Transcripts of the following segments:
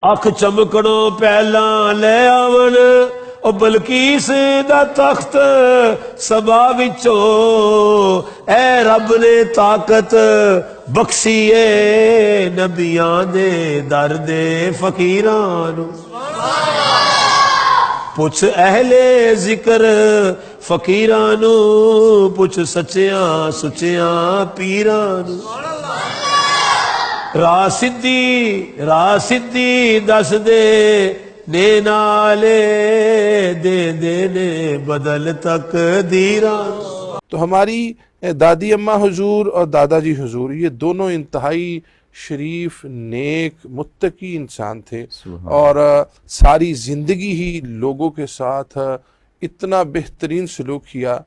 ਅੱਖ ਚਮਕਣੋਂ ਪਹਿਲਾਂ ਲੈ ਆਵਣ ਉਹ ਬਲਕੀਸ ਦਾ ਤਖਤ ਸਭਾ ਵਿੱਚੋਂ ਐ ਰੱਬ ਨੇ ਤਾਕਤ ਬਖਸ਼ੀ ਏ ਨਬੀਆਂ ਦੇ ਦਰ ਦੇ ਫਕੀਰਾਂ ਨੂੰ ਪੁੱਛ ਅਹਲੇ ਜ਼ਿਕਰ ਫਕੀਰਾਂ ਨੂੰ ਪੁੱਛ ਸੱਚਿਆਂ ਸੁੱਚਿਆਂ ਪੀਰਾਂ ਨੂੰ ਰਾਹ ਸਿੱਧੀ ਦੱਸ ਦੇ ਨੇ ਨਾਲੇ دے نے بدل تقدیراں. تو ہماری دادی اماں حضور اور دادا جی حضور یہ دونوں انتہائی شریف نیک متقی انسان تھے اور ساری زندگی ہی لوگوں کے ساتھ اتنا بہترین سلوک کیا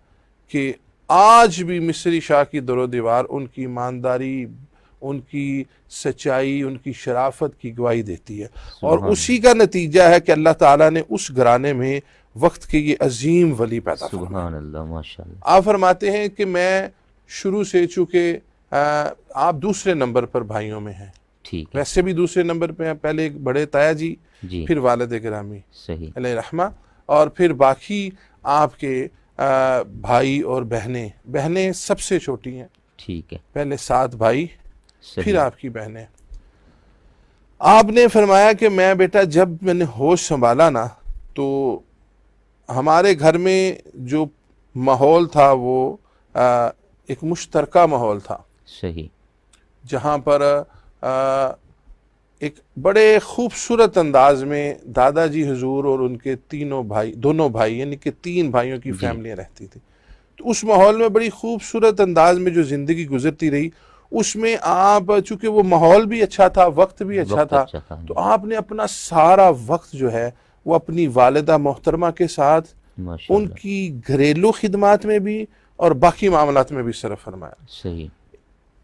کہ آج بھی مصری شاہ کی در و دیوار ان کی ایمانداری، ان کی سچائی، ان کی شرافت کی گواہی دیتی ہے. اور اسی کا نتیجہ ہے کہ اللہ تعالیٰ نے اس گھرانے میں وقت کے یہ عظیم ولی پیدا فرمائے. سبحان اللہ، ماشاءاللہ. آپ فرماتے ہیں کہ میں شروع سے چونکہ آپ دوسرے نمبر پر بھائیوں میں ہیں، ٹھیک ہے، ویسے بھی دوسرے نمبر پہ ہیں، پہلے ایک بڑے تایا جی، جی پھر والد گرامی صحیح، علیہ رحمہ، اور پھر باقی آپ کے بھائی اور بہنیں سب سے چھوٹی ہیں. ٹھیک ہے، پہلے 7 بھائی پھر صحیح، آپ کی بہنیں. آپ نے فرمایا کہ میں بیٹا جب میں نے ہوش سنبھالا نا تو ہمارے گھر میں جو ماحول تھا وہ ایک مشترکہ ماحول تھا، صحیح، جہاں پر ایک بڑے خوبصورت انداز میں دادا جی حضور اور ان کے دونوں بھائی یعنی کہ 3 بھائیوں کی فیملیاں رہتی تھی. تو اس ماحول میں بڑی خوبصورت انداز میں جو زندگی گزرتی رہی، اس میں آپ چونکہ وہ ماحول بھی اچھا تھا، وقت بھی اچھا تھا، تو آپ نے اپنا سارا وقت جو ہے وہ اپنی والدہ محترمہ کے ساتھ ان ماشاءاللہ، کی گھریلو خدمات میں بھی اور باقی معاملات میں بھی صرف فرمایا. صحیح،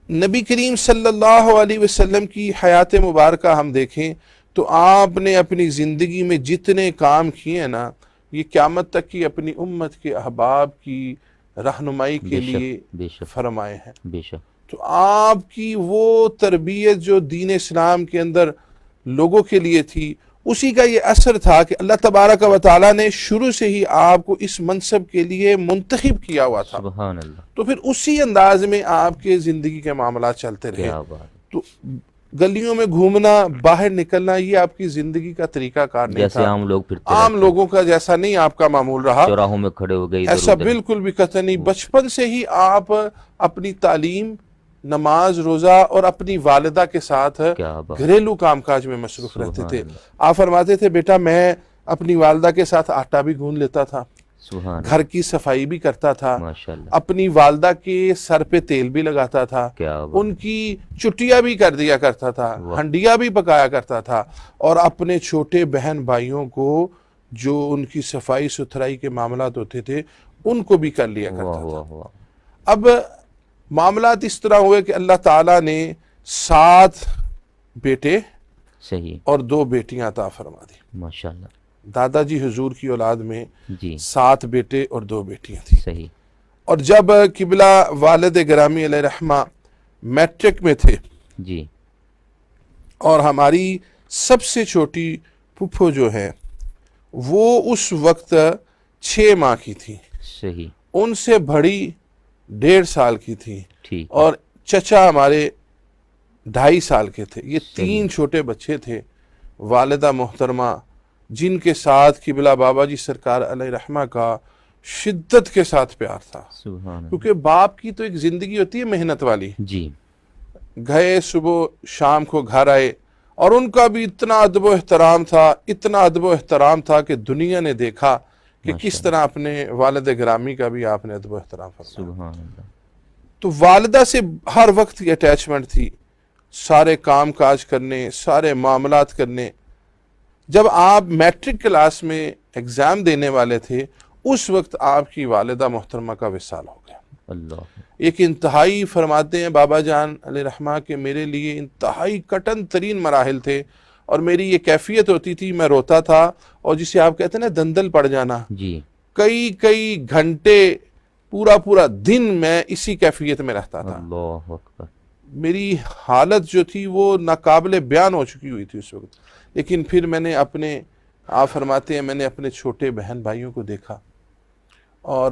نبی کریم صلی اللہ علیہ وسلم کی حیات مبارکہ ہم دیکھیں تو آپ نے اپنی زندگی میں جتنے کام کیے ہیں نا، یہ قیامت تک کی اپنی امت کے احباب کی رہنمائی کے لیے بے شک، فرمائے ہیں. بے شک، تو آپ کی وہ تربیت جو دین اسلام کے اندر لوگوں کے لیے تھی، اسی کا یہ اثر تھا کہ اللہ تبارک و تعالیٰ نے شروع سے ہی آپ کو اس منصب کے لیے منتخب کیا ہوا تھا. سبحان اللہ، تو پھر اسی انداز میں آپ کے زندگی کے معاملات چلتے رہے. کیا بات ہے. تو گلیوں میں گھومنا، باہر نکلنا، یہ آپ کی زندگی کا طریقہ کار نہیں جیسے تھا. عام لوگ پھرتے عام رہتے ہیں، لوگوں کا جیسا نہیں آپ کا معمول رہا. چوراہوں میں کھڑے ہو گئے ادھر ایسا ادھر. بالکل بھی قطع نہیں. بچپن سے ہی آپ اپنی تعلیم، نماز، روزہ اور اپنی والدہ کے ساتھ کیا بات، گھریلو کام کاج میں مصروف سبحان رہتے تھے. اللہ، آپ فرماتے تھے بیٹا میں اپنی والدہ کے ساتھ آٹا بھی گھون لیتا تھا، سبحان گھر کی صفائی بھی کرتا تھا، اللہ، ماشاءاللہ، اپنی والدہ کے سر پہ تیل بھی لگاتا تھا، کیا بات، ان کی چٹیاں بھی کر دیا کرتا تھا، واہ. ہنڈیاں بھی پکایا کرتا تھا، اور اپنے چھوٹے بہن بھائیوں کو جو ان کی صفائی ستھرائی کے معاملات ہوتے تھے ان کو بھی کر لیا واہ کرتا تھا. واہ واہ، اب معاملات اس طرح ہوئے کہ اللہ تعالیٰ نے 7 بیٹے صحیح، اور 2 بیٹیاں عطا فرما دی. ماشاءاللہ، دادا جی حضور کی اولاد میں جی 7 بیٹے اور 2 بیٹیاں تھیں. صحیح، اور جب قبلہ والد گرامی علیہ رحمہ میٹرک میں تھے جی اور ہماری سب سے چھوٹی پھپھو جو ہے وہ اس وقت 6 ماہ کی تھی، صحیح، ان سے بڑی 1.5 سال کی تھی، ٹھیک، اور چچا ہمارے 2.5 سال کے تھے. یہ صحیح. 3 چھوٹے بچے تھے. والدہ محترمہ جن کے ساتھ قبلہ بابا جی سرکار علیہ رحمہ کا شدت کے ساتھ پیار تھا، سبحان اللہ، کیونکہ باپ کی تو ایک زندگی ہوتی ہے محنت والی. جی گئے صبح شام کو گھر آئے، اور ان کا بھی اتنا ادب و احترام تھا، اتنا ادب و احترام تھا کہ دنیا نے دیکھا کہ کس طرح اپنے والد گرامی کا بھی آپ نے ادب و احترام فرمایا. سبحان اللہ، تو والدہ سے ہر وقت کی اٹیچمنٹ تھی، سارے کام کاج کرنے، سارے معاملات کرنے. جب آپ میٹرک کلاس میں ایگزام دینے والے تھے اس وقت آپ کی والدہ محترمہ کا وصال ہو گیا. اللہ، ایک انتہائی فرماتے ہیں بابا جان علیہ رحمہ کہ میرے لیے انتہائی کٹن ترین مراحل تھے، اور میری یہ کیفیت ہوتی تھی میں روتا تھا، اور جسے آپ کہتے ہیں نا دندل پڑ جانا، جی کئی گھنٹے پورا دن میں اسی کیفیت میں رہتا تھا. اللہ اکبر، میری حالت جو تھی وہ ناقابل بیان ہو چکی ہوئی تھی اس وقت. لیکن پھر میں نے اپنے، آپ فرماتے ہیں میں نے اپنے چھوٹے بہن بھائیوں کو دیکھا اور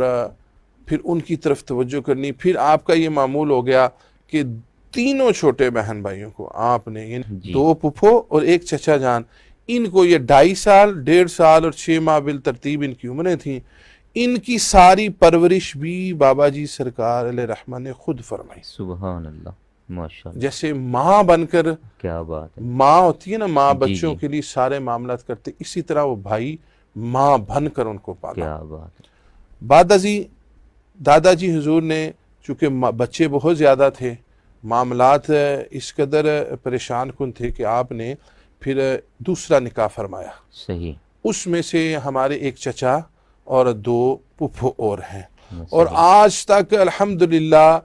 پھر ان کی طرف توجہ کرنی. پھر آپ کا یہ معمول ہو گیا کہ تینوں چھوٹے بہن بھائیوں کو آپ نے، جی. 2 پھپھو اور 1 چچا جان، ان کو یہ 2.5 سال 1.5 سال اور 6 ماہ بالترتیب ان کی عمریں تھیں، ان کی ساری پرورش بھی بابا جی سرکار علیہ رحمہ نے خود فرمائی. سبحان اللہ، ماشاء اللہ، جیسے ماں بن کر، کیا بات ہے. ماں ہوتی ہے نا، ماں جی، بچوں جی. کے لیے سارے معاملات کرتے، اسی طرح وہ بھائی ماں بن کر ان کو پالا. کیا بات ہے. بعد ازیں دادا جی حضور نے چونکہ بچے بہت زیادہ تھے، معاملات اس قدر پریشان کن تھے کہ آپ نے پھر دوسرا نکاح فرمایا. صحیح. اس میں سے ہمارے 1 چچا اور 2 پھپھو اور ہیں. صحیح. اور آج تک الحمدللہ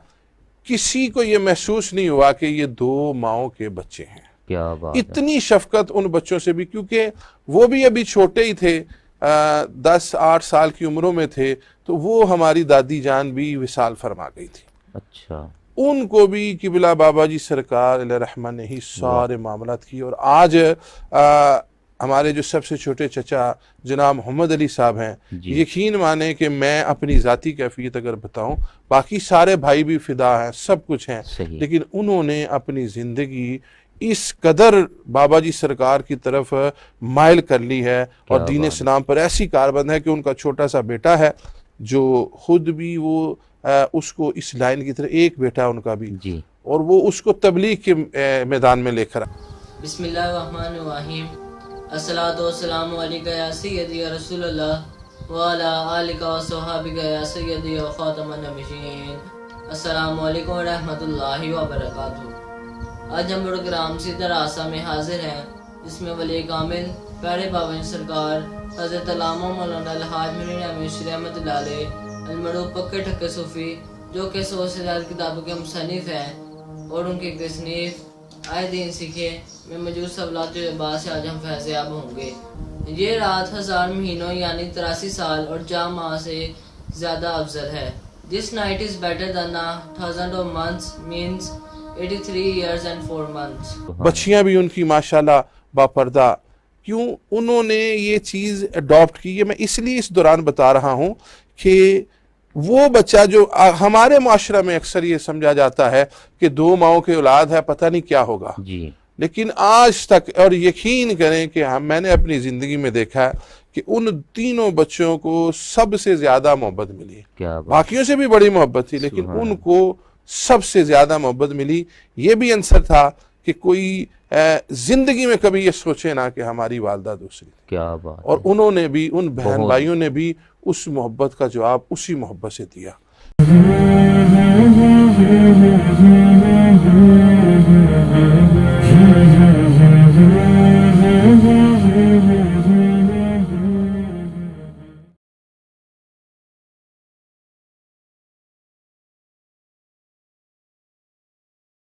کسی کو یہ محسوس نہیں ہوا کہ یہ 2 ماؤں کے بچے ہیں. کیا بات ہے. اتنی شفقت ان بچوں سے بھی، کیونکہ وہ بھی ابھی چھوٹے ہی تھے، 10-8 سال کی عمروں میں تھے، تو وہ ہماری دادی جان بھی وصال فرما گئی تھی. اچھا. ان کو بھی قبلہ بابا جی سرکار علیہ رحمہ نے ہی سارے معاملات کی. اور آج ہمارے جو سب سے چھوٹے چچا جناب محمد علی صاحب ہیں، جی. یقین مانیں کہ میں اپنی ذاتی کیفیت اگر بتاؤں، باقی سارے بھائی بھی فدا ہیں، سب کچھ ہیں، صحیح. لیکن انہوں نے اپنی زندگی اس قدر بابا جی سرکار کی طرف مائل کر لی ہے اور دین اسلام پر ایسی کاربند ہے کہ ان کا چھوٹا سا بیٹا ہے جو خود بھی وہ اس کو اس لائن کی طرح، ایک بیٹا ان کا بھی، جی. اور وہ اس کو تبلیغ کے میدان میں لے کر. بسم اللہ الرحمن الرحیم. الصلاۃ والسلام علیکہ یا سیدی یا رسول اللہ وعلی آلک و صحابک یا سیدی و خاتم النبیین. السلام علیکم ورحمۃ اللہ وبرکاتہ. آج ہم پروگرام سیدھا راستہ میں حاضر ہیں، جس میں ولی کامل پیارے بابا جی سرکار حضرت علامہ مولانا الحاج میر امیر شریف رحمۃ اللہ علیہ المعروف پکے ٹھکے صوفی، جو کہ 100 سے زیادہ کتابوں کے مصنف ہیں، اور ان کی تصنیف آئے دین سیکھے میں موجود سوالات و جوابات سے آج ہم فیض یاب ہوں گے. یہ رات 1000 مہینوں یعنی 83 سال اور 4 ماہ سے زیادہ افضل ہے. This night is better than 1000 of months means 83 years and 4 months. بچیاں بھی ان کی ماشاءاللہ باپردہ. کیوں انہوں نے یہ چیز اڈاپٹ کی ہے؟ میں اس لیے اس دوران بتا رہا ہوں کہ وہ بچہ جو ہمارے معاشرہ میں اکثر یہ سمجھا جاتا ہے کہ 2 ماؤں کے اولاد ہے، پتہ نہیں کیا ہوگا. جی. لیکن آج تک، اور یقین کریں کہ میں نے اپنی زندگی میں دیکھا ہے کہ ان تینوں بچوں کو سب سے زیادہ محبت ملی. باقیوں سے بھی بڑی محبت تھی، لیکن ان کو سب سے زیادہ محبت ملی. یہ بھی عنصر تھا کہ کوئی زندگی میں کبھی یہ سوچے نہ کہ ہماری والدہ دوسری تھی. کیا بات. اور انہوں نے بھی، ان بہن بھائیوں نے بھی اس محبت کا جواب اسی محبت سے دیا.